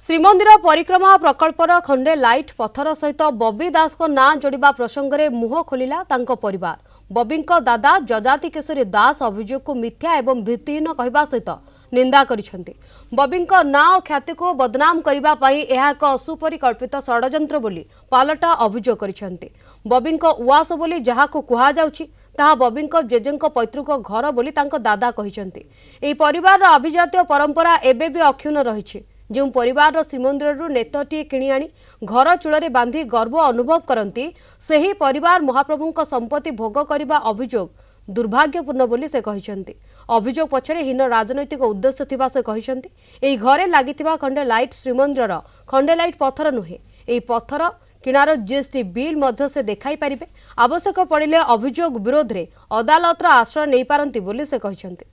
श्रीमंदिर परिक्रमा प्रकल्पर खंडे लाइट पत्थर सहित बबी दास को नाँ जोड़ा प्रसंग में मुह खोलिला तांको परिवार। बबी दादा जजाति केशरी दास अभियोग को मिथ्या एवं भित्तिहीन कहवा सहित निंदा करिसेंति। बबी नाँ और ख्याति को बदनाम करबा पई यह एक सुपरिकल्पित षड्यंत्र बोली पालटा अभियोग करिसेंति। बबी उआस बोली जहाको कुहा जाउछि ताहा बबी जेजेंक पैतृक घर बोली तांको दादा कहिसेंति। एही परिवार अभिजातीय परंपरा एबे भी अक्षुण्ण रहिछि। जो परिवार श्रीमंदिर नेतटी किणी आनी घर चूल बांधी गर्व अनुभव करती से परिवार महाप्रभु संपत्ति भोग करने अभियोग दुर्भाग्यपूर्ण बोली से कहते। अभियोग पछरे हीन राजनैतिक उद्देश्य थिबा से कहते। एही घरे लागिथिबा खंडे लाइट श्रीमंदिर खंडे लाइट पत्थर नुहे। एही पत्थर किणार जीएसटी बिल मध्य से देखाई पारिबे। आवश्यक पड़िले अभियोग विरोध में अदालतर आश्रय नहीं पारंती बोली से कहते।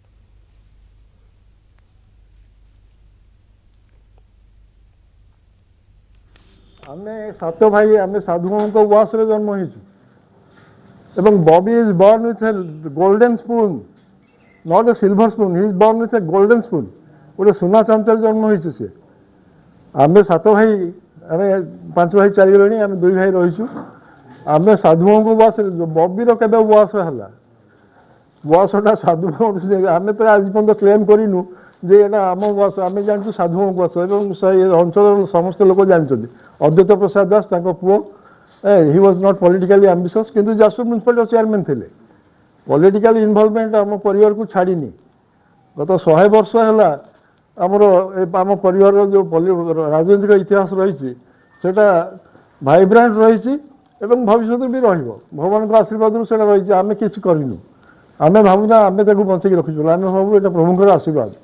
आमे सात भाई आमे साधुओं को उवास रे जन्म होइछु एवं Bobby is born with a golden spoon not a silver spoon he is born with a golden spoon गोटे सुना चामचर जन्म होइछु से आमे सात भाई आमे पांच भाई चारि गणी आमे दुई भाई रहिछु आमे साधुओं को उवास बॉबी रो केबे उवास हला उवासटा साधुओं आमे तो आज पर्यंत क्लेम करिनु जे एटा आम उवास आमे जानछु साधुओं उवास एवं अंचल समस्त लोक जानछथि। अद्वैत प्रसाद दास पुओ he was not politically ambitious किंतु जाजपुर म्युनिसिपालिटी चेयरमैन थे। पॉलिटिकल इन्वॉल्वमेंट आम परिवार को छाड़ीनी गत 100 वर्ष है आमर आम परिवार जो राजनीतिक इतिहास रही भाइब्रांट रही भविष्य भी भगवान का आशीर्वाद रही आम कि करूँ आम भावना आम बंचेक रखीचु आम भावु ये प्रभुंर आशीर्वाद।